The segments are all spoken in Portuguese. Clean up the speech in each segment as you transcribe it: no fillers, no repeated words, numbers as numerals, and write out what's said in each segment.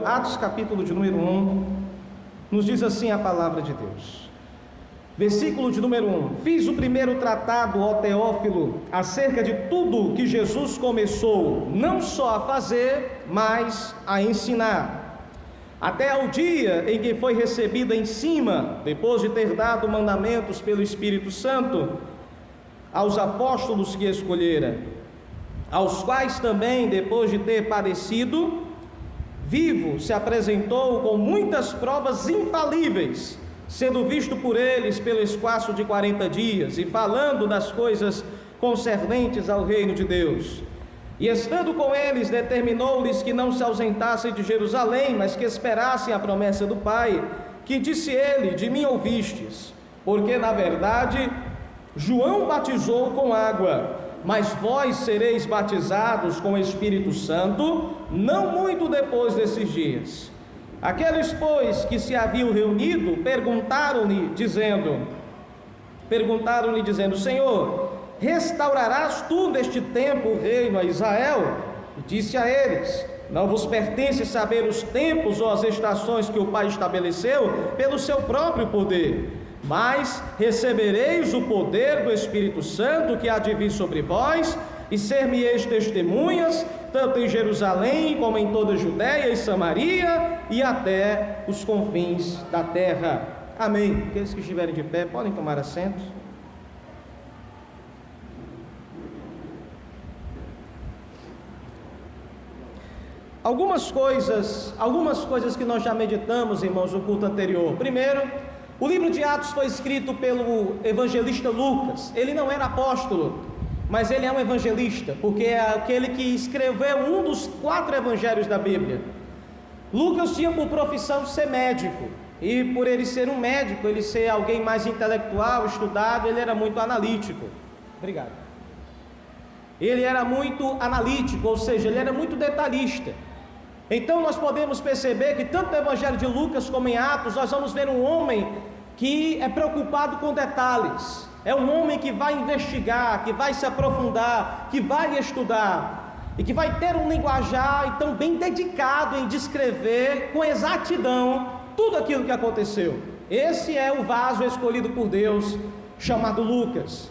Atos capítulo de número 1, nos diz assim a palavra de Deus. Versículo de número 1: Fiz o primeiro tratado, ó Teófilo, acerca de tudo que Jesus começou, não só a fazer, mas a ensinar, até ao dia em que foi recebida em cima, depois de ter dado mandamentos pelo Espírito Santo, aos apóstolos que escolhera, aos quais também, depois de ter padecido, vivo, se apresentou com muitas provas infalíveis, sendo visto por eles pelo espaço de 40 dias, e falando das coisas concernentes ao reino de Deus. E estando com eles, determinou-lhes que não se ausentassem de Jerusalém, mas que esperassem a promessa do Pai, que disse ele: de mim ouvistes, porque na verdade João batizou com água, mas vós sereis batizados com o Espírito Santo, não muito depois desses dias. Aqueles, pois, que se haviam reunido, perguntaram-lhe dizendo: Senhor, restaurarás tu neste tempo o reino a Israel? E disse a eles: não vos pertence saber os tempos ou as estações que o Pai estabeleceu pelo seu próprio poder, mas recebereis o poder do Espírito Santo que há de vir sobre vós, e ser-me-eis testemunhas, tanto em Jerusalém como em toda a Judéia e Samaria, e até os confins da terra. Amém. Aqueles que estiverem de pé podem tomar assento. Algumas coisas que nós já meditamos, irmãos, no culto anterior. Primeiro, o livro de Atos foi escrito pelo evangelista Lucas. Ele não era apóstolo, mas ele é um evangelista, porque é aquele que escreveu um dos 4 evangelhos da Bíblia. Lucas tinha por profissão ser médico, e por ele ser um médico, ele ser alguém mais intelectual, estudado, ele era muito analítico. Obrigado. Ele era muito analítico, ou seja, ele era muito detalhista. Então nós podemos perceber que tanto no evangelho de Lucas como em Atos, nós vamos ver um homem que é preocupado com detalhes. É um homem que vai investigar, que vai se aprofundar, que vai estudar, e que vai ter um linguajar então bem dedicado em descrever com exatidão tudo aquilo que aconteceu. Esse é o vaso escolhido por Deus, chamado Lucas.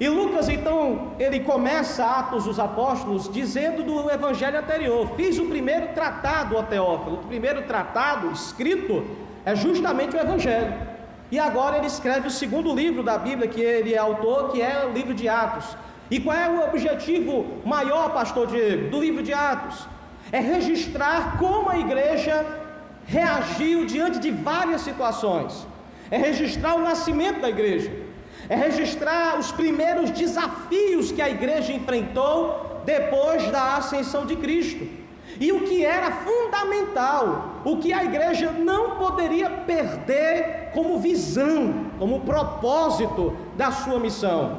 E Lucas então, ele começa Atos dos Apóstolos dizendo do evangelho anterior: fiz o primeiro tratado, ó Teófilo. O primeiro tratado escrito é justamente o evangelho. E agora ele escreve o segundo livro da Bíblia que ele é autor, que é o livro de Atos. E qual é o objetivo maior, pastor Diego, do livro de Atos? É registrar como a igreja reagiu diante de várias situações. É registrar o nascimento da igreja. É registrar os primeiros desafios que a igreja enfrentou depois da ascensão de Cristo. E o que era fundamental, o que a igreja não poderia perder como visão, como propósito da sua missão.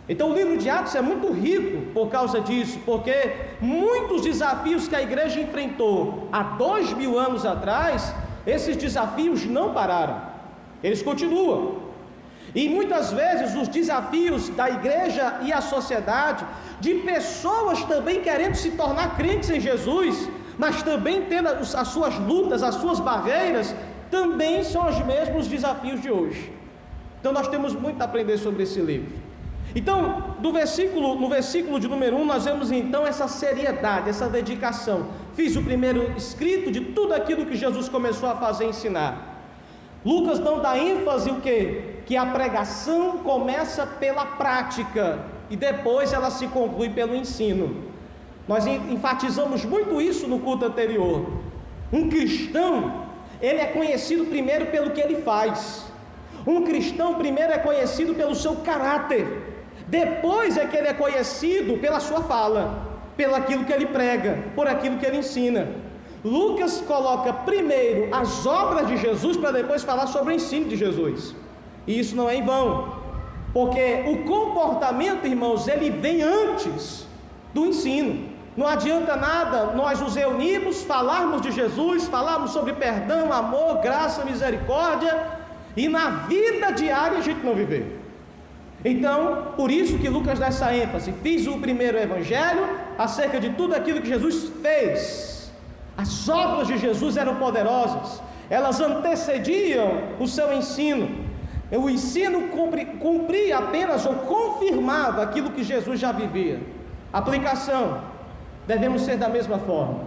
Então o livro de Atos é muito rico por causa disso, porque muitos desafios que a igreja enfrentou há 2000 anos atrás, esses desafios não pararam, eles continuam. E muitas vezes os desafios da igreja e a sociedade, de pessoas também querendo se tornar crentes em Jesus, mas também tendo as suas lutas, as suas barreiras, também são os mesmos desafios de hoje. Então nós temos muito a aprender sobre esse livro. Então, no versículo de número 1, nós vemos então essa seriedade, essa dedicação. Fiz o primeiro escrito de tudo aquilo que Jesus começou a fazer e ensinar. Lucas não dá ênfase o quê? Que a pregação começa pela prática e depois ela se conclui pelo ensino. Nós enfatizamos muito isso no culto anterior. Um cristão, ele é conhecido primeiro pelo que ele faz. Um cristão primeiro é conhecido pelo seu caráter. Depois é que ele é conhecido pela sua fala, pelo aquilo que ele prega, por aquilo que ele ensina. Lucas coloca primeiro as obras de Jesus para depois falar sobre o ensino de Jesus. E isso não é em vão, porque o comportamento, irmãos, ele vem antes do ensino. Não adianta nada nós nos reunirmos, falarmos de Jesus, falarmos sobre perdão, amor, graça, misericórdia, e na vida diária a gente não viver. Então, por isso que Lucas dá essa ênfase: fiz o primeiro evangelho acerca de tudo aquilo que Jesus fez. As obras de Jesus eram poderosas, elas antecediam o seu ensino. O ensino cumpria apenas ou confirmava aquilo que Jesus já vivia. Aplicação: devemos ser da mesma forma.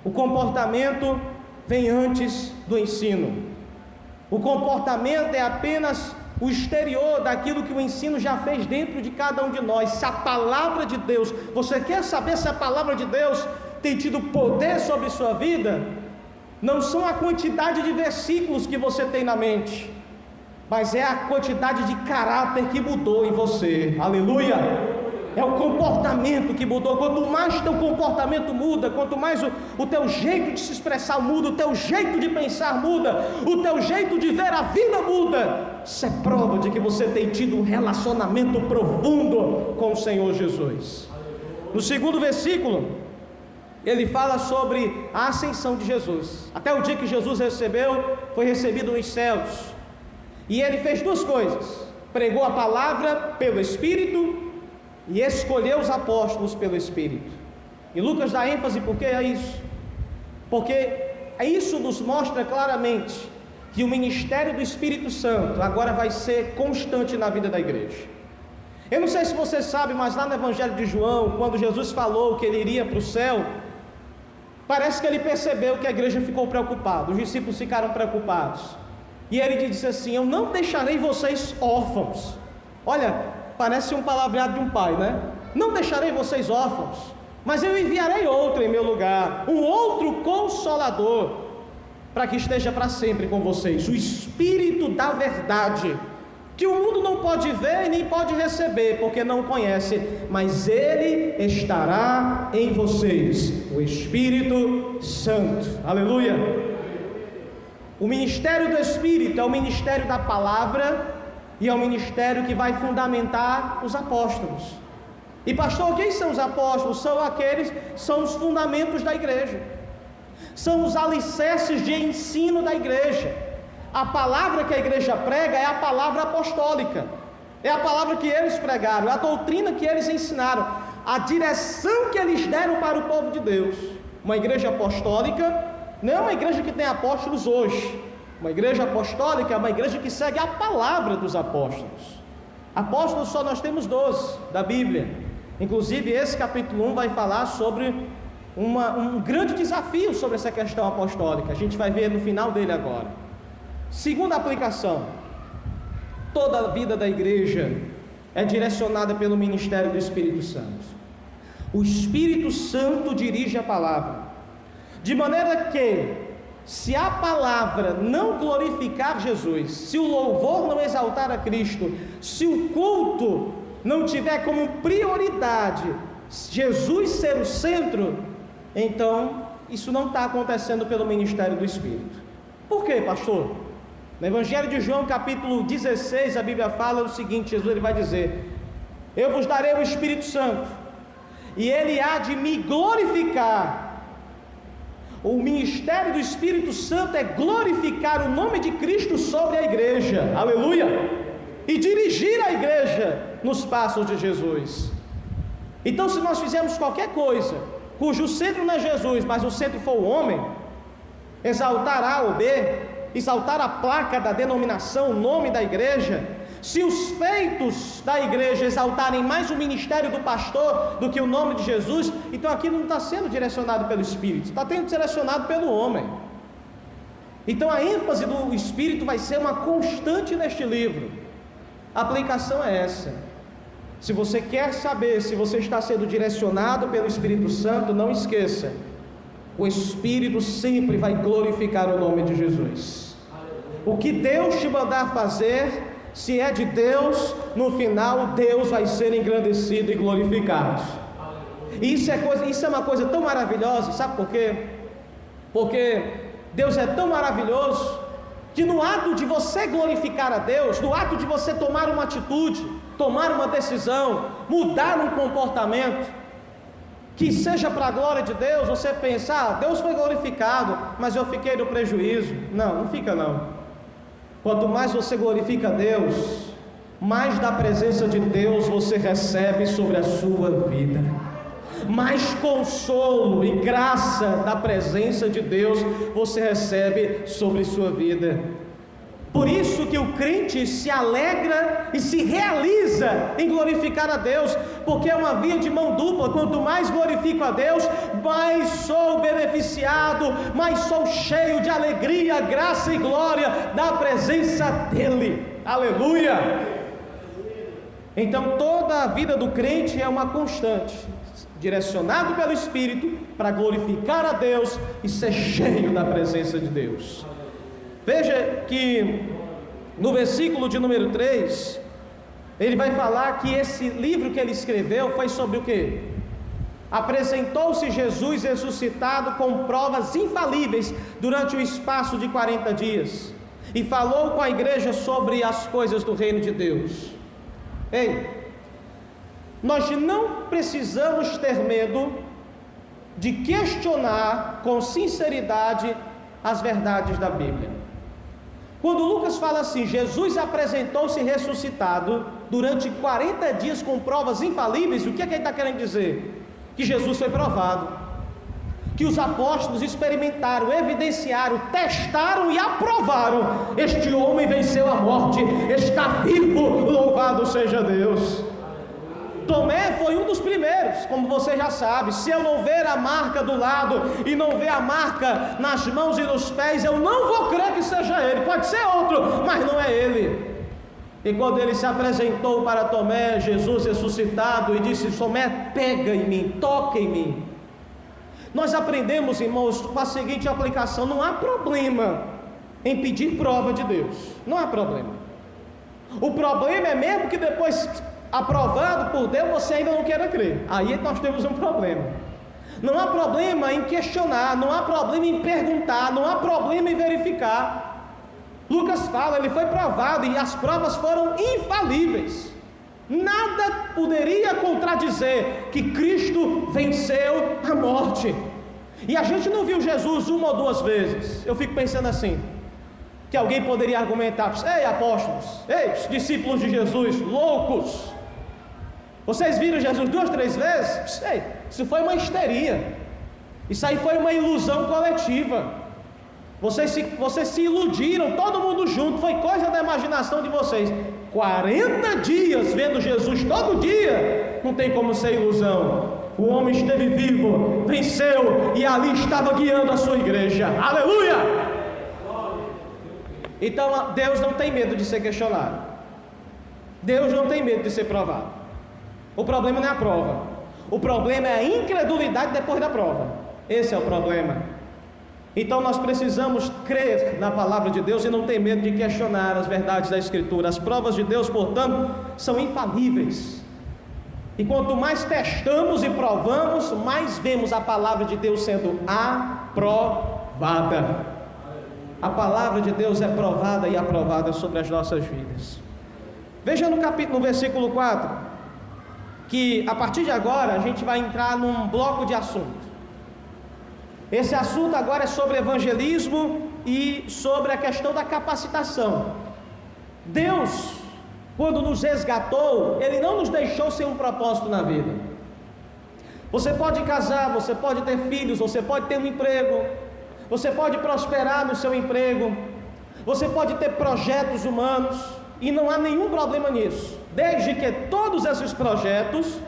O comportamento vem antes do ensino. O comportamento é apenas o exterior daquilo que o ensino já fez dentro de cada um de nós. Se a palavra de Deus, você quer saber se a palavra de Deus tem tido poder sobre sua vida? Não são a quantidade de versículos que você tem na mente, mas é a quantidade de caráter que mudou em você. Aleluia! É o comportamento que mudou. Quanto mais teu comportamento muda, quanto mais o teu jeito de se expressar muda, o teu jeito de pensar muda, o teu jeito de ver a vida muda, isso é prova de que você tem tido um relacionamento profundo com o Senhor Jesus. No segundo versículo, ele fala sobre a ascensão de Jesus. Até o dia que Jesus foi recebido nos céus. E ele fez duas coisas: pregou a palavra pelo Espírito e escolheu os apóstolos pelo Espírito. E Lucas dá ênfase porque é isso. Porque isso nos mostra claramente que o ministério do Espírito Santo agora vai ser constante na vida da igreja. Eu não sei se você sabe, mas lá no Evangelho de João, quando Jesus falou que ele iria para o céu, parece que ele percebeu que a igreja ficou preocupada, os discípulos ficaram preocupados. E ele disse assim: eu não deixarei vocês órfãos. Olha, parece um palavreado de um pai, né? Não deixarei vocês órfãos, mas eu enviarei outro em meu lugar, um outro Consolador, para que esteja para sempre com vocês, o Espírito da verdade, que o mundo não pode ver e nem pode receber, porque não conhece, mas Ele estará em vocês, o Espírito Santo. Aleluia! O ministério do Espírito é o ministério da palavra, e é o ministério que vai fundamentar os apóstolos. E pastor, quem são os apóstolos? São os fundamentos da igreja, são os alicerces de ensino da igreja. A palavra que a igreja prega é a palavra apostólica, é a palavra que eles pregaram, é a doutrina que eles ensinaram, a direção que eles deram para o povo de Deus. Uma igreja apostólica não é uma igreja que tem apóstolos hoje. Uma igreja apostólica é uma igreja que segue a palavra dos apóstolos. Apóstolos só nós temos 12 da Bíblia. Inclusive esse capítulo 1 vai falar sobre um grande desafio sobre essa questão apostólica. A gente vai ver no final dele agora. Segunda aplicação: toda a vida da igreja é direcionada pelo ministério do Espírito Santo. O Espírito Santo dirige a palavra, de maneira que, se a palavra não glorificar Jesus, se o louvor não exaltar a Cristo, se o culto não tiver como prioridade Jesus ser o centro, então isso não está acontecendo pelo ministério do Espírito. Por quê, pastor? No Evangelho de João, capítulo 16, a Bíblia fala o seguinte: Jesus ele vai dizer: eu vos darei o Espírito Santo, e ele há de me glorificar. O ministério do Espírito Santo é glorificar o nome de Cristo sobre a igreja, aleluia, e dirigir a igreja nos passos de Jesus. Então, se nós fizermos qualquer coisa cujo centro não é Jesus, mas o centro for o homem, exaltar A ou B, exaltar a placa da denominação, o nome da igreja, se os feitos da igreja exaltarem mais o ministério do pastor do que o nome de Jesus, então aquilo não está sendo direcionado pelo Espírito, está sendo direcionado pelo homem. Então a ênfase do Espírito vai ser uma constante neste livro. A aplicação é essa: se você quer saber se você está sendo direcionado pelo Espírito Santo, não esqueça, o Espírito sempre vai glorificar o nome de Jesus. O que Deus te mandar fazer, se é de Deus, no final Deus vai ser engrandecido e glorificado. E isso é uma coisa tão maravilhosa, sabe por quê? Porque Deus é tão maravilhoso que no ato de você glorificar a Deus, no ato de você tomar uma atitude, tomar uma decisão, mudar um comportamento que seja para a glória de Deus, você pensa: Deus foi glorificado, mas eu fiquei no prejuízo. Não fica não. Quanto mais você glorifica a Deus, mais da presença de Deus você recebe sobre a sua vida. mais consolo e graça da presença de Deus você recebe sobre sua vida. Por isso que o crente se alegra e se realiza em glorificar a Deus, porque é uma via de mão dupla. Quanto mais glorifico a Deus, mais sou beneficiado, mais sou cheio de alegria, graça e glória da presença dEle. Aleluia! Então toda a vida do crente é uma constante, direcionado pelo Espírito para glorificar a Deus e ser cheio da presença de Deus. Veja que no versículo de número 3, ele vai falar que esse livro que ele escreveu foi sobre o quê? Apresentou-se Jesus ressuscitado com provas infalíveis durante o espaço de 40 dias e falou com a igreja sobre as coisas do reino de Deus. Ei, nós não precisamos ter medo de questionar com sinceridade as verdades da Bíblia. Quando Lucas fala assim, Jesus apresentou-se ressuscitado durante 40 dias com provas infalíveis, o que é que ele está querendo dizer? Que Jesus foi provado, que os apóstolos experimentaram, evidenciaram, testaram e aprovaram: este homem venceu a morte, está vivo, louvado seja Deus. Tomé foi um dos primeiros, como você já sabe. Se eu não ver a marca do lado e não ver a marca nas mãos e nos pés, eu não vou crer que seja ele. Pode ser outro, mas não é ele. E quando ele se apresentou para Tomé, Jesus ressuscitado, e disse: Tomé, pega em mim, toca em mim. Nós aprendemos, irmãos, com a seguinte aplicação: não há problema em pedir prova de Deus. Não há problema. O problema é mesmo que depois, aprovado por Deus, você ainda não queira crer. Aí nós temos um problema. Não há problema em questionar, não há problema em perguntar, não há problema em verificar. Lucas fala, ele foi provado e as provas foram infalíveis. Nada poderia contradizer que Cristo venceu a morte. E a gente não viu Jesus uma ou duas vezes. Eu fico pensando assim, que alguém poderia argumentar: ei apóstolos, ei discípulos de Jesus, loucos, vocês viram Jesus 2, 3 vezes? Ei, isso foi uma histeria, isso aí foi uma ilusão coletiva. Vocês se iludiram, todo mundo junto, foi coisa da imaginação de vocês. 40 dias vendo Jesus todo dia, não tem como ser ilusão. O homem esteve vivo, venceu e ali estava guiando a sua igreja. Aleluia! Então Deus não tem medo de ser questionado, Deus não tem medo de ser provado. O problema não é a prova, o problema é a incredulidade depois da prova. Esse é o problema. Então nós precisamos crer na palavra de Deus e não ter medo de questionar as verdades da Escritura. As provas de Deus, portanto, são infalíveis. E quanto mais testamos e provamos, mais vemos a palavra de Deus sendo aprovada. A palavra de Deus é provada e aprovada sobre as nossas vidas. Veja no versículo 4, que a partir de agora a gente vai entrar num bloco de assunto. Esse assunto agora é sobre evangelismo e sobre a questão da capacitação. Deus, quando nos resgatou, Ele não nos deixou sem um propósito na vida. Você pode casar, você pode ter filhos, você pode ter um emprego, você pode prosperar no seu emprego, você pode ter projetos humanos, e não há nenhum problema nisso, desde que todos esses projetos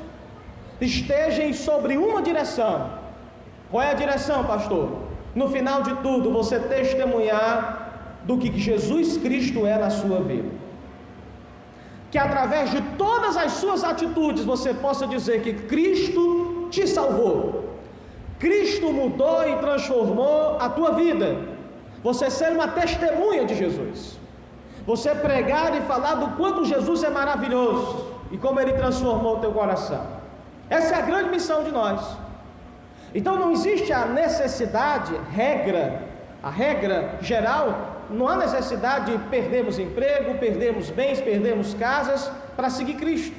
estejam sobre uma direção. Qual é a direção, pastor? No final de tudo, você testemunhar do que Jesus Cristo é na sua vida. Que através de todas as suas atitudes você possa dizer que Cristo te salvou, Cristo mudou e transformou a tua vida. Você ser uma testemunha de Jesus, você pregar e falar do quanto Jesus é maravilhoso e como Ele transformou o teu coração. Essa é a grande missão de nós. Então não existe a necessidade, a regra geral, não há necessidade de perdermos emprego, perdermos bens, perdermos casas para seguir Cristo.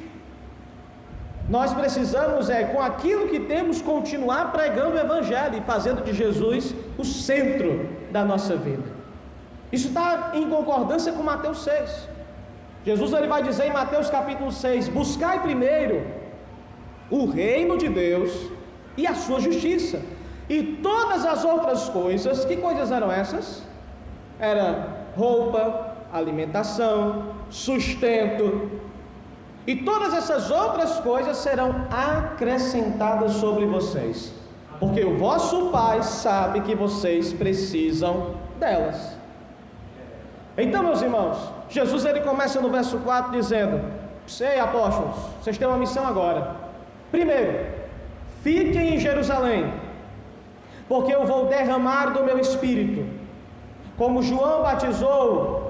Nós precisamos, com aquilo que temos, continuar pregando o Evangelho e fazendo de Jesus o centro da nossa vida. Isso está em concordância com Mateus 6. Jesus ele vai dizer em Mateus capítulo 6, buscai primeiro o reino de Deus e a sua justiça. E todas as outras coisas, que coisas eram essas? Era roupa, alimentação, sustento, e todas essas outras coisas serão acrescentadas sobre vocês, porque o vosso Pai sabe que vocês precisam delas. Então, meus irmãos, Jesus ele começa no verso 4 dizendo: sei, apóstolos, vocês têm uma missão agora. Primeiro, fiquem em Jerusalém, porque eu vou derramar do meu Espírito, como João batizou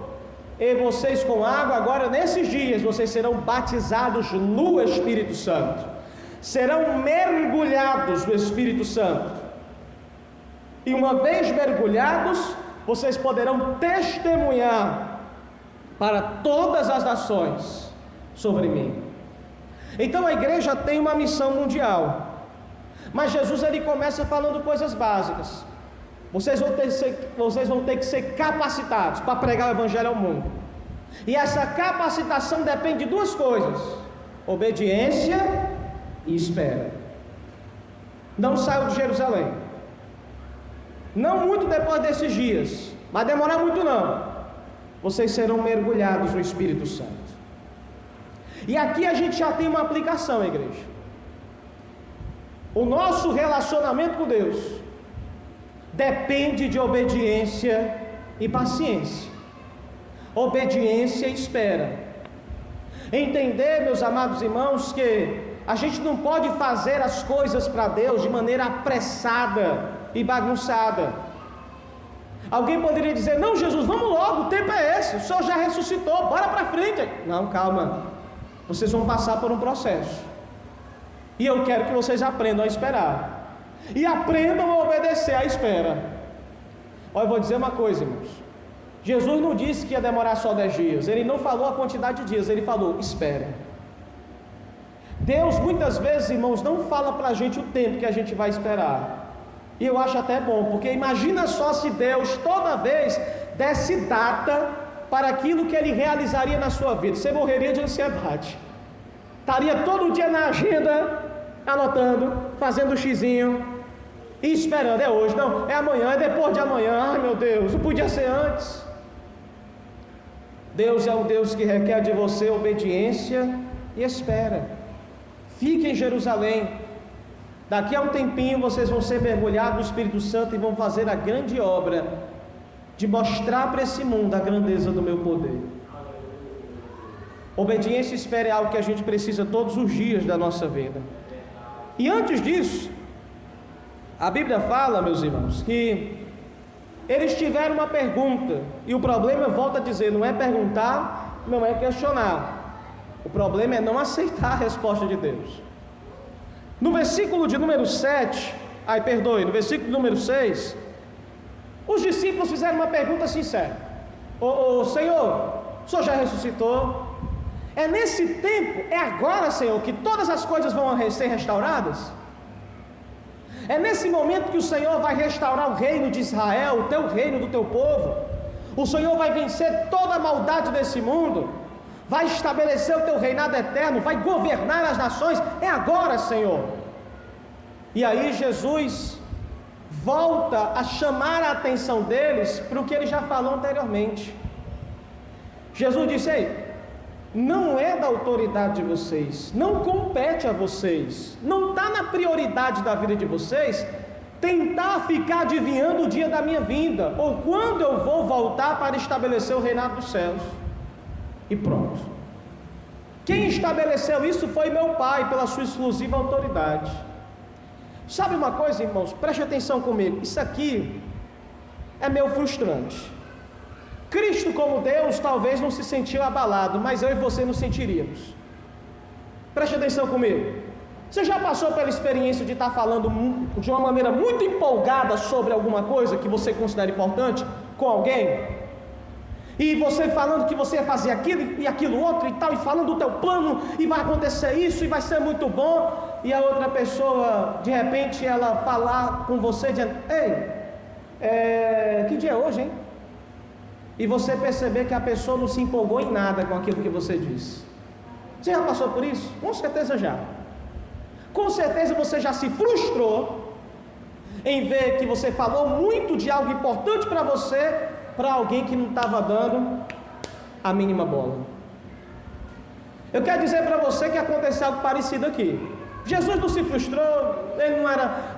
e vocês com água. Agora nesses dias vocês serão batizados no Espírito Santo, serão mergulhados no Espírito Santo, e uma vez mergulhados, vocês poderão testemunhar para todas as nações sobre mim. Então a igreja tem uma missão mundial, mas Jesus ele começa falando coisas básicas. Vocês vão ter que ser capacitados para pregar o evangelho ao mundo, e essa capacitação depende de duas coisas: obediência e espera. Não saiam de Jerusalém, não muito depois desses dias, mas demorar muito não, vocês serão mergulhados no Espírito Santo. E aqui a gente já tem uma aplicação, igreja. O nosso relacionamento com Deus depende de obediência e paciência, obediência e espera. Entender, meus amados irmãos, que a gente não pode fazer as coisas para Deus de maneira apressada e bagunçada. Alguém poderia dizer: não, Jesus, vamos logo, o tempo é esse, o Senhor já ressuscitou, bora para frente. Não, calma, vocês vão passar por um processo, e eu quero que vocês aprendam a esperar, e aprendam a obedecer à espera. Olha, eu vou dizer uma coisa, irmãos. Jesus não disse que ia demorar só 10 dias, ele não falou a quantidade de dias, ele falou: espera. Deus muitas vezes, irmãos, não fala para a gente o tempo que a gente vai esperar, e eu acho até bom, porque imagina só se Deus toda vez desse data para aquilo que Ele realizaria na sua vida. Você morreria de ansiedade, estaria todo dia na agenda, anotando, fazendo o xizinho e esperando: é hoje, não, é amanhã, é depois de amanhã, ai meu Deus, não podia ser antes. Deus é um Deus que requer de você obediência e espera. Fique em Jerusalém, daqui a um tempinho vocês vão ser mergulhados no Espírito Santo e vão fazer a grande obra de mostrar para esse mundo a grandeza do meu poder. Obediência e espera é algo que a gente precisa todos os dias da nossa vida. E antes disso, a Bíblia fala, meus irmãos, que eles tiveram uma pergunta, e o problema, eu volto a dizer, não é perguntar, não é questionar, o problema é não aceitar a resposta de Deus. No versículo de número 7, no versículo de número 6, os discípulos fizeram uma pergunta sincera: Senhor, o Senhor já ressuscitou? É nesse tempo, é agora, Senhor, que todas as coisas vão ser restauradas? É nesse momento que o Senhor vai restaurar o reino de Israel, o teu reino, do teu povo? O Senhor vai vencer toda a maldade desse mundo? Vai estabelecer o teu reinado eterno? Vai governar as nações? É agora, Senhor. E aí Jesus volta a chamar a atenção deles para o que ele já falou anteriormente. Jesus disse: ei, não é da autoridade de vocês, não compete a vocês, não está na prioridade da vida de vocês tentar ficar adivinhando o dia da minha vinda, ou quando eu vou voltar para estabelecer o reinado dos céus. E pronto. Quem estabeleceu isso foi meu Pai, pela sua exclusiva autoridade. Sabe uma coisa, irmãos? Preste atenção comigo. Isso aqui é meio frustrante. Cristo como Deus talvez não se sentiu abalado, mas eu e você nos sentiríamos. Preste atenção comigo. Você já passou pela experiência de estar falando de uma maneira muito empolgada sobre alguma coisa que você considera importante com alguém? E você falando que você ia fazer aquilo e aquilo outro e tal, e falando do teu plano, e vai acontecer isso, e vai ser muito bom, e a outra pessoa, de repente, ela falar com você, dizendo: ei, que dia é hoje, hein? E você perceber que a pessoa não se empolgou em nada com aquilo que você disse. Você já passou por isso? Com certeza já. Com certeza você já se frustrou em ver que você falou muito de algo importante para você, para alguém que não estava dando a mínima bola. Eu quero dizer para você que aconteceu algo parecido aqui. Jesus não se frustrou, ele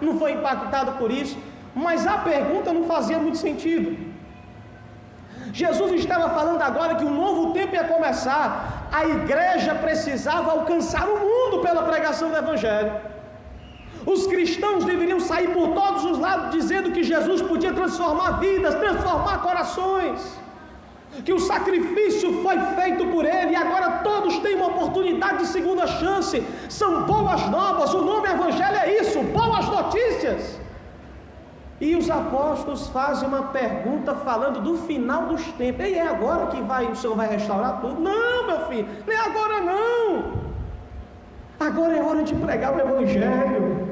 não foi impactado por isso, mas a pergunta não fazia muito sentido. Jesus estava falando agora que um novo tempo ia começar, a igreja precisava alcançar o mundo pela pregação do Evangelho. Os cristãos deveriam sair por todos os lados dizendo que Jesus podia transformar vidas, transformar corações, que o sacrifício foi feito por ele e agora todos têm uma oportunidade de segunda chance. São boas novas, o nome Evangelho é isso, boas notícias. E os apóstolos fazem uma pergunta falando do final dos tempos. E é agora que o Senhor vai restaurar tudo? Não, meu filho, não é agora não. Agora é hora de pregar o Evangelho.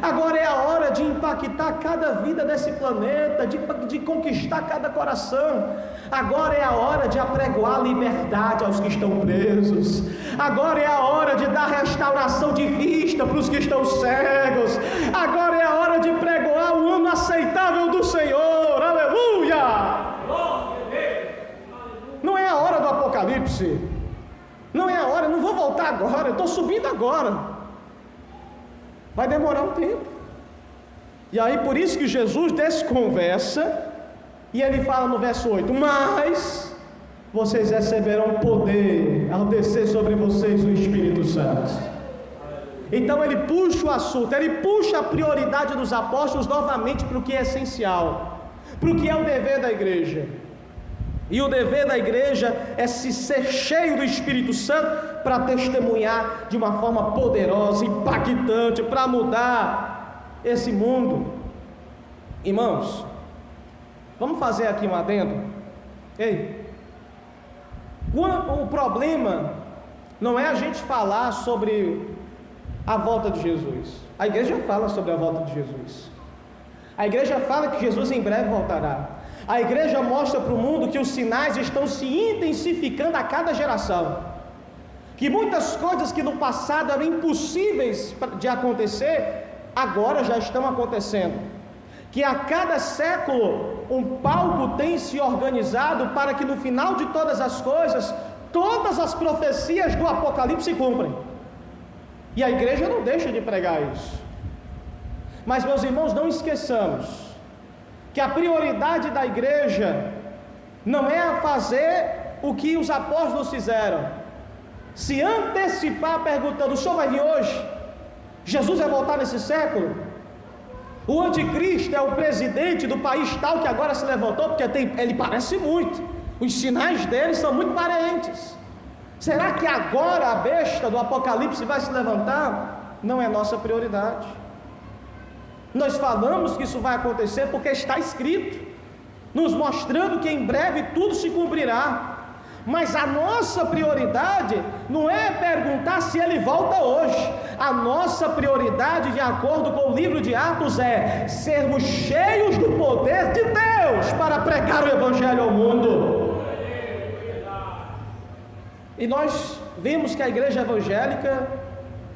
Agora é a hora de impactar cada vida desse planeta, de conquistar cada coração. Agora é a hora de apregoar liberdade aos que estão presos. Agora é a hora de dar restauração de vista para os que estão cegos. Agora é a hora de pregoar o ano aceitável do Senhor. Aleluia! Não é a hora do Apocalipse. Não é a hora, não vou voltar agora, eu estou subindo agora. Vai demorar um tempo. E aí por isso que Jesus desconversa e ele fala no verso 8: mas vocês receberão poder ao descer sobre vocês o Espírito Santo. Então ele puxa o assunto, ele puxa a prioridade dos apóstolos novamente para o que é essencial, para o que é o dever da igreja. E o dever da igreja é se ser cheio do Espírito Santo para testemunhar de uma forma poderosa, impactante, para mudar esse mundo. Irmãos, vamos fazer aqui um adendo. Ei, o problema não é a gente falar sobre a volta de Jesus. A igreja fala sobre a volta de Jesus. A igreja fala que Jesus em breve voltará. A igreja mostra para o mundo que os sinais estão se intensificando a cada geração, que muitas coisas que no passado eram impossíveis de acontecer, agora já estão acontecendo, que a cada século um palco tem se organizado para que no final de todas as coisas, todas as profecias do Apocalipse se cumprem, e a igreja não deixa de pregar isso. Mas meus irmãos, não esqueçamos que a prioridade da igreja não é fazer o que os apóstolos fizeram, se antecipar perguntando: o senhor vai vir hoje? Jesus vai voltar nesse século? O anticristo é o presidente do país tal que agora se levantou, porque ele parece muito, os sinais dele são muito parentes. Será que agora a besta do Apocalipse vai se levantar? Não é nossa prioridade. Nós falamos que isso vai acontecer porque está escrito, nos mostrando que em breve tudo se cumprirá. Mas a nossa prioridade não é perguntar se ele volta hoje. A nossa prioridade, de acordo com o livro de Atos, é sermos cheios do poder de Deus para pregar o Evangelho ao mundo. E nós vimos que a igreja evangélica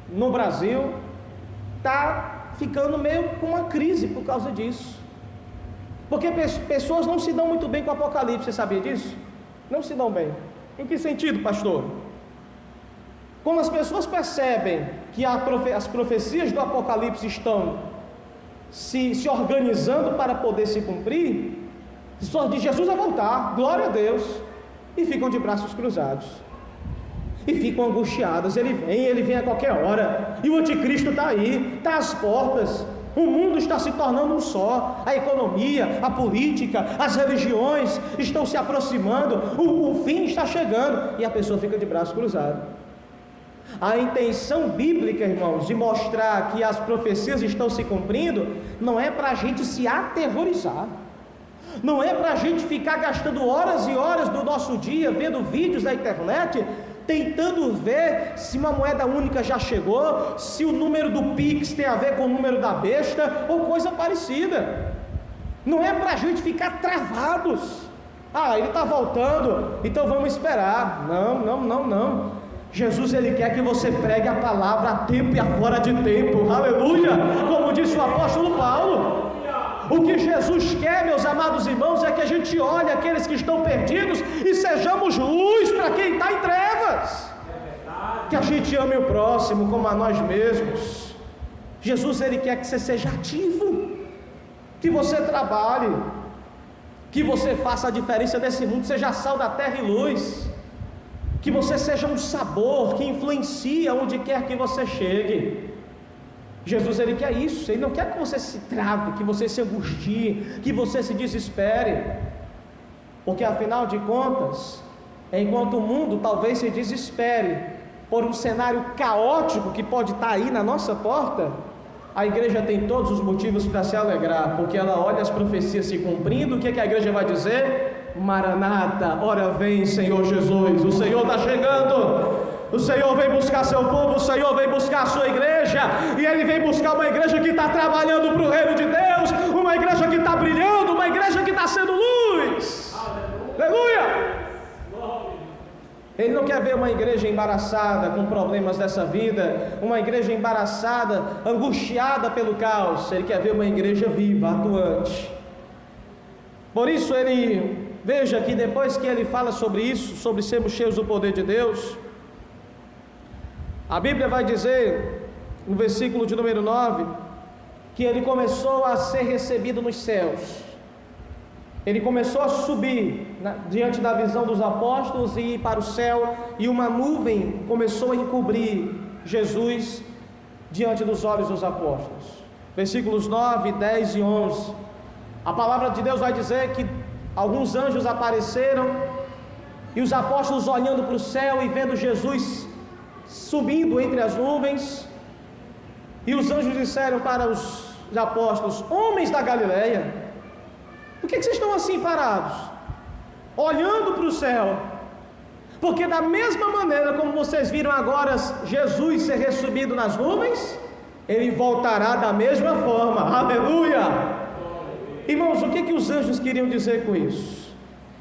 no Brasil está ficando meio com uma crise por causa disso, porque pessoas não se dão muito bem com o Apocalipse. Você sabia disso? Não se dão bem. Em que sentido, pastor? Quando as pessoas percebem que as profecias do Apocalipse estão se organizando para poder se cumprir, só diz: Jesus vai voltar, glória a Deus, e ficam de braços cruzados e ficam angustiadas. Ele vem a qualquer hora, e o anticristo está aí, está às portas, o mundo está se tornando um só, a economia, a política, as religiões estão se aproximando, o fim está chegando, e a pessoa fica de braço cruzado. A intenção bíblica, irmãos, de mostrar que as profecias estão se cumprindo, não é para a gente se aterrorizar, não é para a gente ficar gastando horas e horas do nosso dia vendo vídeos na internet, tentando ver se uma moeda única já chegou, se o número do Pix tem a ver com o número da besta, ou coisa parecida. Não é para a gente ficar travados. Ele está voltando, então vamos esperar. Não. Jesus, Ele quer que você pregue a palavra a tempo e a fora de tempo, aleluia, como disse o apóstolo Paulo. O que Jesus quer, meus amados irmãos, é que a gente olhe aqueles que estão perdidos e sejamos luz para quem está em trevas, que a gente ame o próximo como a nós mesmos. Jesus, Ele quer que você seja ativo, que você trabalhe, que você faça a diferença nesse mundo, seja sal da terra e luz, que você seja um sabor que influencia onde quer que você chegue. Jesus, Ele quer isso. Ele não quer que você se trave, que você se angustie, que você se desespere, porque afinal de contas, enquanto o mundo talvez se desespere por um cenário caótico que pode estar aí na nossa porta, a igreja tem todos os motivos para se alegrar, porque ela olha as profecias se cumprindo. O que a igreja vai dizer? Maranata, ora vem Senhor Jesus, o Senhor está chegando, o Senhor vem buscar seu povo, o Senhor vem buscar a sua igreja, e Ele vem buscar uma igreja que está trabalhando para o reino de Deus, uma igreja que está brilhando, uma igreja que está sendo luz. Aleluia! Ele não quer ver uma igreja embaraçada com problemas dessa vida, uma igreja embaraçada, angustiada pelo caos. Ele quer ver uma igreja viva, atuante. Por isso veja que depois que ele fala sobre isso, sobre sermos cheios do poder de Deus, a Bíblia vai dizer, no versículo de número 9, que ele começou a ser recebido nos céus. Ele começou a subir diante da visão dos apóstolos e ir para o céu, e uma nuvem começou a encobrir Jesus diante dos olhos dos apóstolos. Versículos 9, 10 e 11. A palavra de Deus vai dizer que alguns anjos apareceram, e os apóstolos olhando para o céu e vendo Jesus subindo entre as nuvens, e os anjos disseram para os apóstolos: homens da Galileia, por que vocês estão assim parados, olhando para o céu? Porque da mesma maneira como vocês viram agora Jesus ser recebido nas nuvens, Ele voltará da mesma forma. Aleluia! Irmãos, o que os anjos queriam dizer com isso?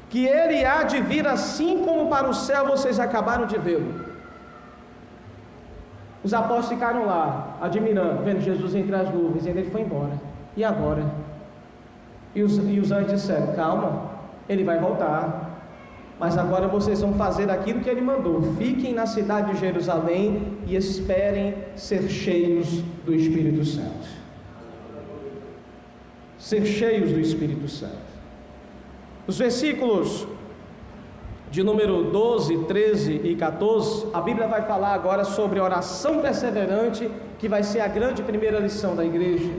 Que Ele há de vir assim como para o céu vocês acabaram de vê-lo. Os apóstolos ficaram lá, admirando, vendo Jesus entre as nuvens, e Ele foi embora. E agora? E os anjos disseram: calma, Ele vai voltar, mas agora vocês vão fazer aquilo que Ele mandou. Fiquem na cidade de Jerusalém e esperem ser cheios do Espírito Santo. Ser cheios do Espírito Santo. Os versículos de número 12, 13 e 14, a Bíblia vai falar agora sobre oração perseverante, que vai ser a grande primeira lição da igreja.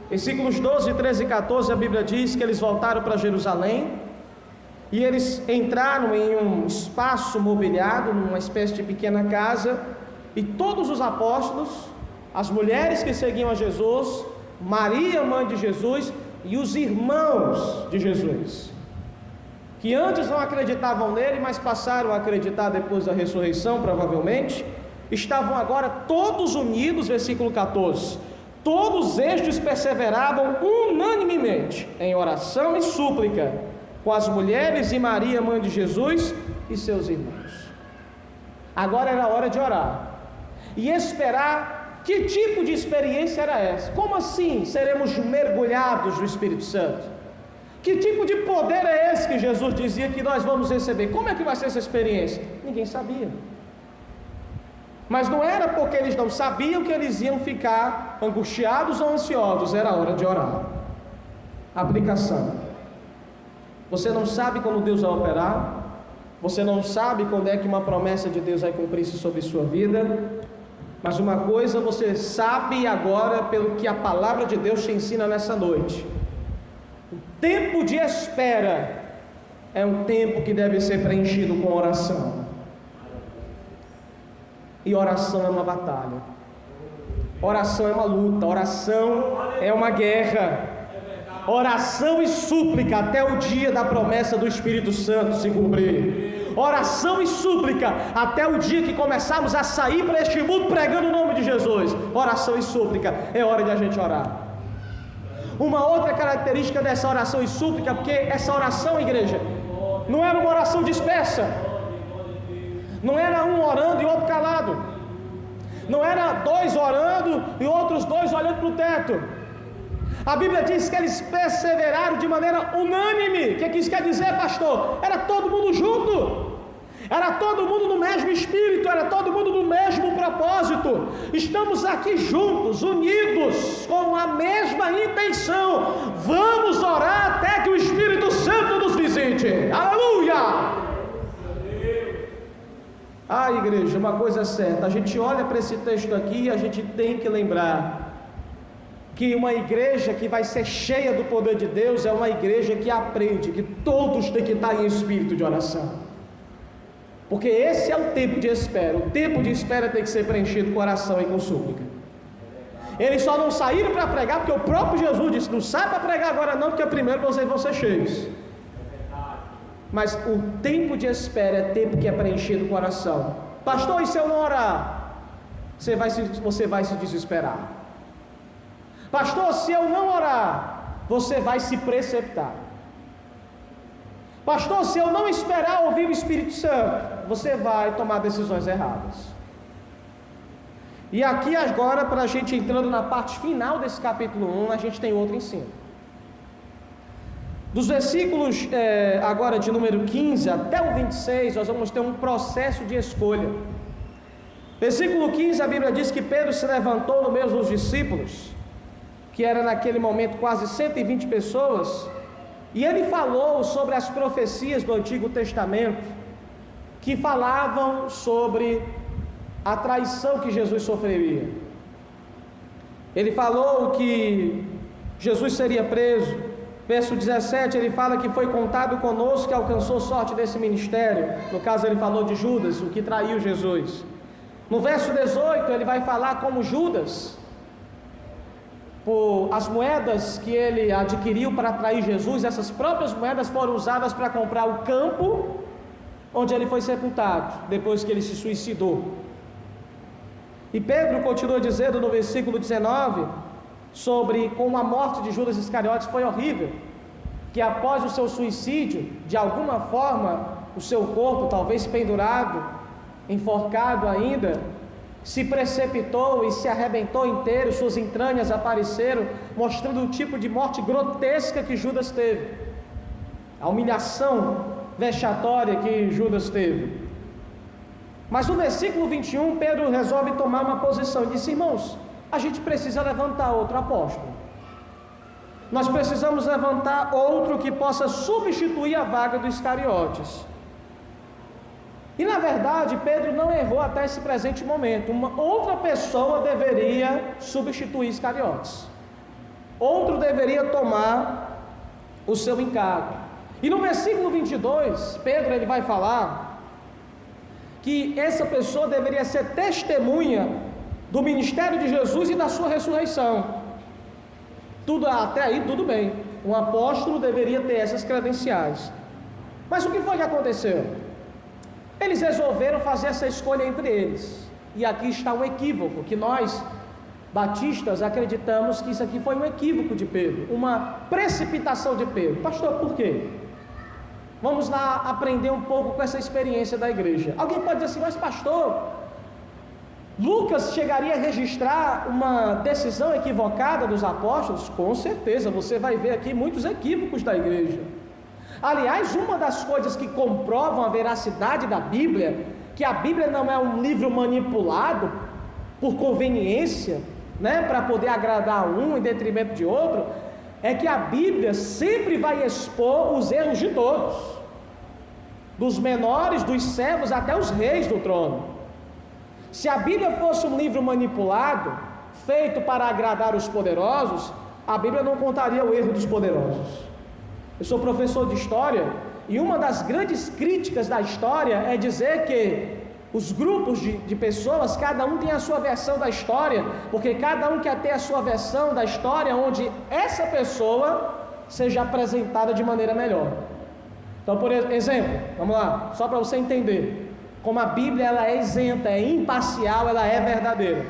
Versículos 12, 13 e 14, a Bíblia diz que eles voltaram para Jerusalém, e eles entraram em um espaço mobiliado, numa espécie de pequena casa, e todos os apóstolos, as mulheres que seguiam a Jesus, Maria, mãe de Jesus, e os irmãos de Jesus, que antes não acreditavam nele, mas passaram a acreditar depois da ressurreição, provavelmente, estavam agora todos unidos. Versículo 14: todos estes perseveravam unanimemente em oração e súplica com as mulheres e Maria, mãe de Jesus, e seus irmãos. Agora era hora de orar e esperar. Que tipo de experiência era essa? Como assim seremos mergulhados no Espírito Santo? Que tipo de poder é esse que Jesus dizia que nós vamos receber? Como é que vai ser essa experiência? Ninguém sabia. Mas não era porque eles não sabiam que eles iam ficar angustiados ou ansiosos. Era hora de orar. Aplicação: você não sabe quando Deus vai operar, você não sabe quando é que uma promessa de Deus vai cumprir-se sobre sua vida, mas uma coisa você sabe agora, pelo que a palavra de Deus te ensina nessa noite: o tempo de espera é um tempo que deve ser preenchido com oração. E oração é uma batalha, oração é uma luta, oração é uma guerra, oração e súplica até o dia da promessa do Espírito Santo se cumprir, oração e súplica até o dia que começarmos a sair para este mundo pregando o nome de Jesus. Oração e súplica, é hora de a gente orar. Uma outra característica dessa oração e súplica, porque essa oração, igreja, não era uma oração dispersa. Não era um orando e outro calado. Não era dois orando e outros dois olhando para o teto. A Bíblia diz que eles perseveraram de maneira unânime. O que isso quer dizer, pastor? Era todo mundo junto. Era todo mundo no mesmo espírito, era todo mundo no mesmo propósito. Estamos aqui juntos, unidos, com a mesma intenção. Vamos orar até que o Espírito Santo nos visite. Aleluia! Igreja, uma coisa é certa, a gente olha para esse texto aqui e a gente tem que lembrar que uma igreja que vai ser cheia do poder de Deus é uma igreja que aprende que todos têm que estar em espírito de oração. Porque esse é o tempo de espera. O tempo de espera tem que ser preenchido com oração e com súplica. Eles só não saíram para pregar porque o próprio Jesus disse: não sai para pregar agora não, porque primeiro vocês vão ser cheios. Mas o tempo de espera é tempo que é preenchido com oração. Pastor, e se eu não orar? Você vai se desesperar. Pastor, se eu não orar, você vai se precipitar. Pastor, se eu não esperar ouvir o Espírito Santo, você vai tomar decisões erradas. E aqui agora, para a gente entrando na parte final desse capítulo 1, a gente tem outro ensino. Dos versículos agora de número 15 até o 26, nós vamos ter um processo de escolha. Versículo 15, a Bíblia diz que Pedro se levantou no meio dos discípulos, que era naquele momento quase 120 pessoas, e ele falou sobre as profecias do Antigo Testamento, que falavam sobre a traição que Jesus sofreria. Ele falou que Jesus seria preso. Verso 17, ele fala que foi contado conosco que alcançou sorte desse ministério. No caso, ele falou de Judas, o que traiu Jesus. No verso 18, ele vai falar como Judas, por as moedas que ele adquiriu para trair Jesus, essas próprias moedas foram usadas para comprar o campo onde ele foi sepultado, depois que ele se suicidou. E Pedro continua dizendo no versículo 19, sobre como a morte de Judas Iscariotes foi horrível, que após o seu suicídio, de alguma forma, o seu corpo, talvez pendurado, enforcado ainda, se precipitou e se arrebentou inteiro, suas entranhas apareceram, mostrando o tipo de morte grotesca que Judas teve, a humilhação vexatória que Judas teve. Mas no versículo 21, Pedro resolve tomar uma posição e disse: irmãos, a gente precisa levantar outro apóstolo. Nós precisamos levantar outro que possa substituir a vaga do Iscariotes. E na verdade, Pedro não errou até esse presente momento. Uma outra pessoa deveria substituir Iscariotes. Outro deveria tomar o seu encargo. E no versículo 22, Pedro ele vai falar que essa pessoa deveria ser testemunha do ministério de Jesus e da sua ressurreição. Até aí tudo bem, um apóstolo deveria ter essas credenciais. Mas o que foi que aconteceu? Eles resolveram fazer essa escolha entre eles, e aqui está um equívoco, que nós batistas acreditamos que isso aqui foi um equívoco de Pedro, uma precipitação de Pedro. Pastor, por quê? Vamos lá aprender um pouco com essa experiência da igreja. Alguém pode dizer assim: mas pastor, Lucas chegaria a registrar uma decisão equivocada dos apóstolos? Com certeza, você vai ver aqui muitos equívocos da igreja. Aliás, uma das coisas que comprovam a veracidade da Bíblia, que a Bíblia não é um livro manipulado por conveniência, para poder agradar um em detrimento de outro, é que a Bíblia sempre vai expor os erros de todos, dos menores, dos servos até os reis do trono. Se a Bíblia fosse um livro manipulado, feito para agradar os poderosos, a Bíblia não contaria o erro dos poderosos. Eu sou professor de história, e uma das grandes críticas da história é dizer que os grupos de pessoas, cada um tem a sua versão da história, porque cada um quer ter a sua versão da história, onde essa pessoa seja apresentada de maneira melhor. Então, por exemplo, vamos lá, só para você entender, como a Bíblia ela é isenta, é imparcial, ela é verdadeira.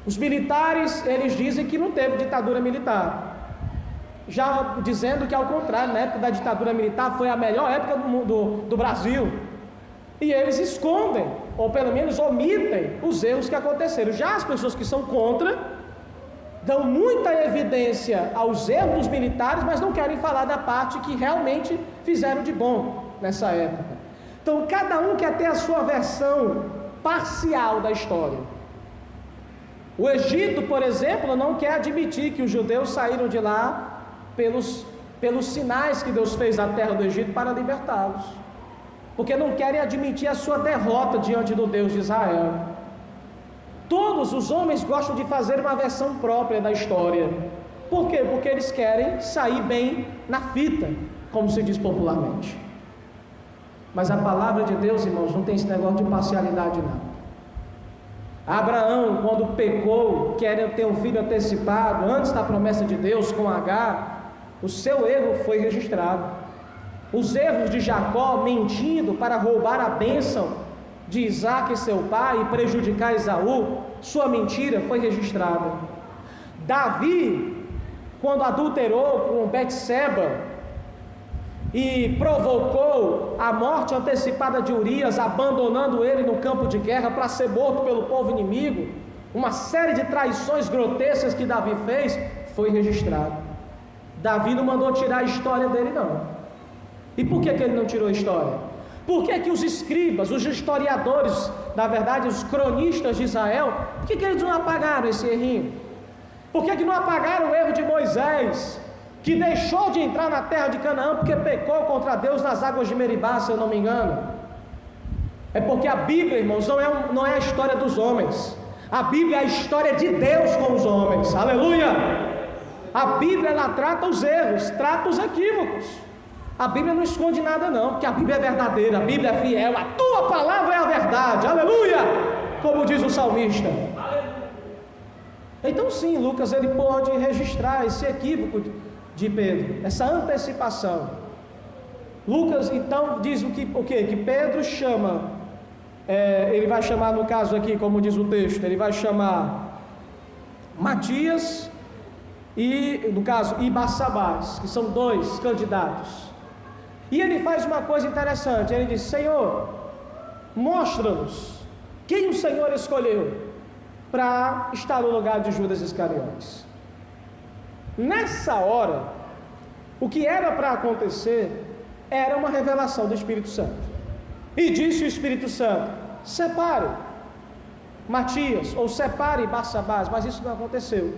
Os militares, eles dizem que não teve ditadura militar, já dizendo que ao contrário, na época da ditadura militar foi a melhor época do Brasil. e eles escondem, ou pelo menos omitem, os erros que aconteceram. Já as pessoas que são contra, dão muita evidência aos erros dos militares, mas não querem falar da parte que realmente fizeram de bom nessa época. Então cada um quer ter a sua versão parcial da história. O Egito, por exemplo, não quer admitir que os judeus saíram de lá pelos sinais que Deus fez na terra do Egito para libertá-los, porque não querem admitir a sua derrota diante do Deus de Israel. Todos os homens gostam de fazer uma versão própria da história. Por quê? Porque eles querem sair bem na fita, como se diz popularmente. Mas a palavra de Deus, irmãos, não tem esse negócio de parcialidade, não. Abraão, quando pecou, querendo ter um filho antecipado, antes da promessa de Deus com Agar, o seu erro foi registrado. Os erros de Jacó, mentindo para roubar a bênção de Isaac, seu pai, e prejudicar Esaú, sua mentira foi registrada. Davi, quando adulterou com Betseba e provocou a morte antecipada de Urias, abandonando ele no campo de guerra para ser morto pelo povo inimigo, uma série de traições grotescas que Davi fez, foi registrado. Davi não mandou tirar a história dele, não. E por que ele não tirou a história? Por que os escribas, os historiadores, na verdade os cronistas de Israel, por que eles não apagaram esse errinho? Por que não apagaram o erro de Moisés, que deixou de entrar na terra de Canaã porque pecou contra Deus nas águas de Meribá, se eu não me engano? É porque a Bíblia, irmãos, não é a história dos homens. A Bíblia é a história de Deus com os homens. Aleluia! A Bíblia, ela trata os erros, trata os equívocos. A Bíblia não esconde nada, não, porque a Bíblia é verdadeira, a Bíblia é fiel, a tua palavra é a verdade. Aleluia! Como diz o salmista. Então sim, Lucas, ele pode registrar esse equívoco de Pedro, essa antecipação. Lucas então diz o que? Que Pedro chama, ele vai chamar, no caso aqui, como diz o texto, ele vai chamar Matias e, no caso, e Barsabás, que são dois candidatos. E ele faz uma coisa interessante, ele diz: Senhor, mostra-nos quem o Senhor escolheu para estar no lugar de Judas Iscariotes. Nessa hora, o que era para acontecer era uma revelação do Espírito Santo. E disse o Espírito Santo: separe Matias, ou separe Barsabás, mas isso não aconteceu.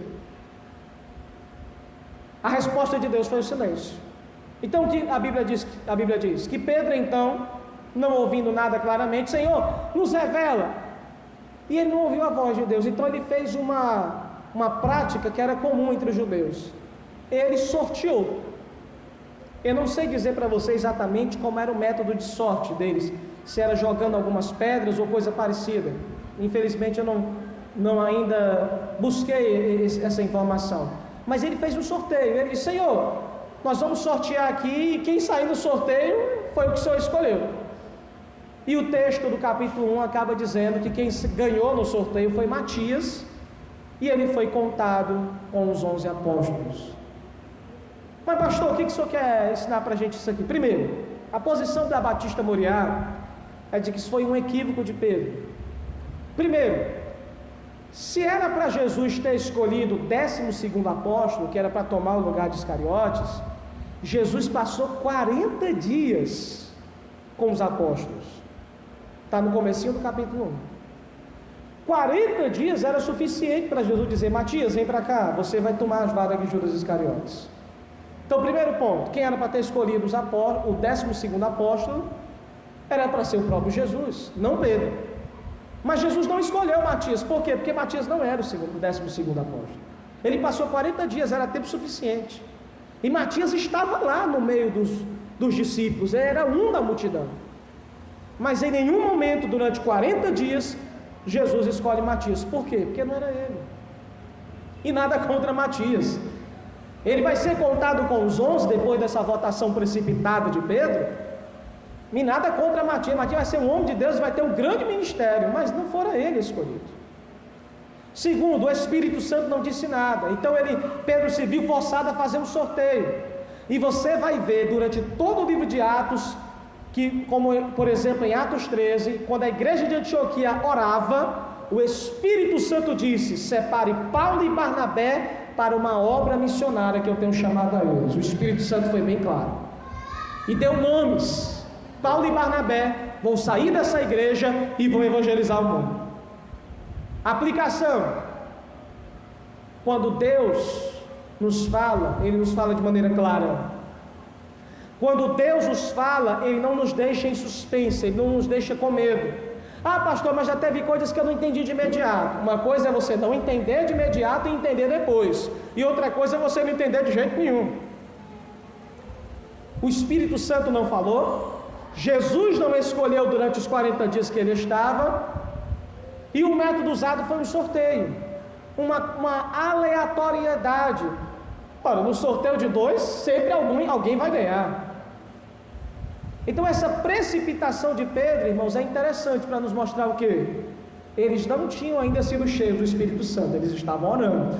A resposta de Deus foi o silêncio. Então o que a Bíblia diz? Que Pedro então, não ouvindo nada claramente, Senhor, nos revela. E ele não ouviu a voz de Deus, então ele fez uma prática que era comum entre os judeus. Ele sorteou. Eu não sei dizer para você exatamente como era o método de sorte deles, se era jogando algumas pedras ou coisa parecida. Infelizmente eu não ainda busquei essa informação. Mas ele fez um sorteio. Ele disse: Senhor, nós vamos sortear aqui, e quem sair no sorteio foi o que o Senhor escolheu. E o texto do capítulo 1 acaba dizendo que quem ganhou no sorteio foi Matias, e ele foi contado com os 11 apóstolos. Mas pastor, o que o senhor quer ensinar para a gente isso aqui? Primeiro, a posição da Batista Moriá é de que isso foi um equívoco de Pedro. Primeiro, se era para Jesus ter escolhido o 12º apóstolo, que era para tomar o lugar de Iscariotes, Jesus passou 40 dias com os apóstolos. Está no comecinho do capítulo 1. 40 dias era suficiente para Jesus dizer: Matias, vem para cá, você vai tomar as vagas de Judas Iscariotes. Então, primeiro ponto, quem era para ter escolhido o 12º apóstolo era para ser o próprio Jesus, não Pedro. Mas Jesus não escolheu Matias. Por quê? Porque Matias não era o 12º apóstolo. Ele passou 40 dias, era tempo suficiente. E Matias estava lá no meio dos discípulos, ele era um da multidão. Mas em nenhum momento, durante 40 dias, Jesus escolhe Matias. Por quê? Porque não era ele. E nada contra Matias. Ele vai ser contado com os 11 depois dessa votação precipitada de Pedro. E nada contra Matias. Matias vai ser um homem de Deus, vai ter um grande ministério, mas não fora ele escolhido. Segundo, o Espírito Santo não disse nada. Então Pedro se viu forçado a fazer um sorteio. E você vai ver durante todo o livro de Atos que, como por exemplo em Atos 13, quando a igreja de Antioquia orava, o Espírito Santo disse: separe Paulo e Barnabé para uma obra missionária que eu tenho chamado a eles. O Espírito Santo foi bem claro e deu nomes. Paulo e Barnabé vão sair dessa igreja e vão evangelizar o mundo. Aplicação: quando Deus nos fala, Ele nos fala de maneira clara. Quando Deus nos fala, Ele não nos deixa em suspense, Ele não nos deixa com medo. Ah, pastor, mas já teve coisas que eu não entendi de imediato. Uma coisa é você não entender de imediato e entender depois, e outra coisa é você não entender de jeito nenhum. O Espírito Santo não falou, Jesus não escolheu durante os 40 dias que ele estava, e o método usado foi um sorteio, uma aleatoriedade. Ora, no sorteio de 2, sempre alguém vai ganhar. Então essa precipitação de Pedro, irmãos, é interessante para nos mostrar o quê? Eles não tinham ainda sido cheios do Espírito Santo, eles estavam orando,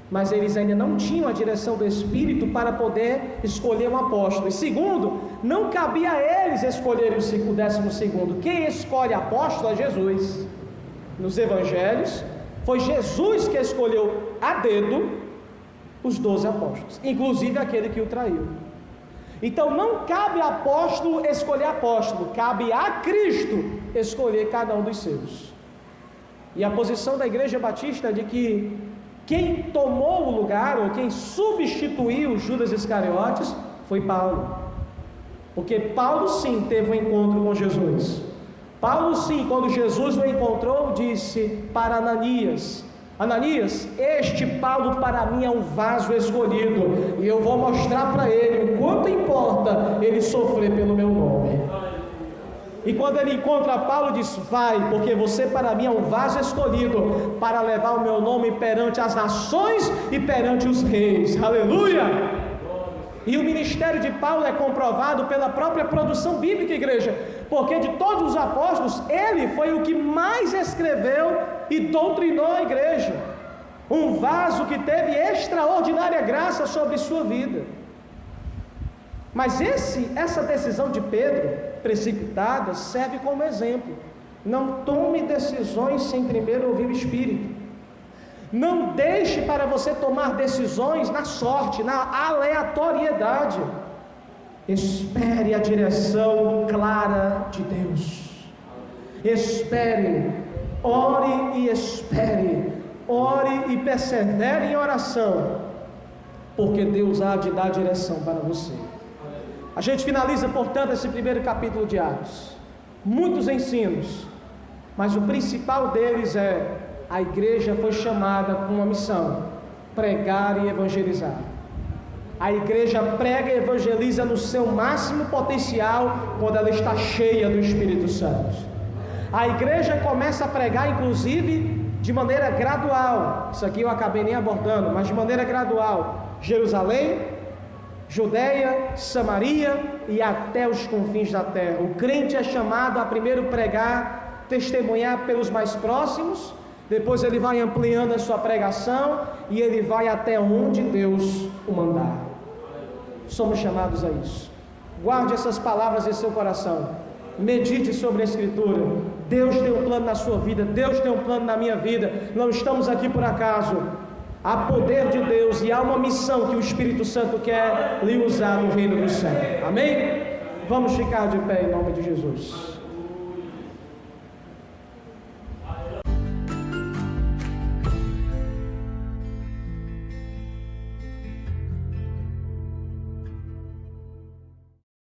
mas eles ainda não tinham a direção do Espírito para poder escolher um apóstolo. E segundo, não cabia a eles escolherem o 12º. Quem escolhe apóstolo é Jesus. Nos evangelhos, foi Jesus que escolheu a dedo os 12 apóstolos, inclusive aquele que o traiu. Então não cabe apóstolo escolher apóstolo, cabe a Cristo escolher cada um dos seus. E a posição da Igreja Batista é de que quem tomou o lugar, ou quem substituiu Judas Iscariotes, foi Paulo. Porque Paulo sim teve um encontro com Jesus. Paulo sim, quando Jesus o encontrou, disse para Ananias: Ananias, este Paulo para mim é um vaso escolhido, e eu vou mostrar para ele o quanto importa ele sofrer pelo meu nome. E quando ele encontra Paulo, diz: vai, porque você para mim é um vaso escolhido para levar o meu nome perante as nações e perante os reis. Aleluia! E o ministério de Paulo é comprovado pela própria produção bíblica, igreja, porque de todos os apóstolos, ele foi o que mais escreveu e doutrinou a igreja. Um vaso que teve extraordinária graça sobre sua vida. Mas essa decisão de Pedro, precipitada, serve como exemplo. Não tome decisões sem primeiro ouvir o Espírito. Não deixe para você tomar decisões na sorte, na aleatoriedade. Espere a direção clara de Deus. Espere, ore e espere, ore e persevere em oração, porque Deus há de dar direção para você. A gente finaliza, portanto, esse primeiro capítulo de Atos. Muitos ensinos, mas o principal deles é: a igreja foi chamada com uma missão: pregar e evangelizar. A igreja prega e evangeliza no seu máximo potencial quando ela está cheia do Espírito Santo. A igreja começa a pregar, inclusive, de maneira gradual. Isso aqui eu acabei nem abordando, mas de maneira gradual. Jerusalém, Judeia, Samaria e até os confins da terra. O crente é chamado a primeiro pregar, testemunhar pelos mais próximos. Depois ele vai ampliando a sua pregação e ele vai até onde Deus o mandar. Somos chamados a isso. Guarde essas palavras em seu coração. Medite sobre a Escritura. Deus tem um plano na sua vida, Deus tem um plano na minha vida. Não estamos aqui por acaso. Há poder de Deus e há uma missão que o Espírito Santo quer lhe usar no reino do céu. Amém? Vamos ficar de pé em nome de Jesus.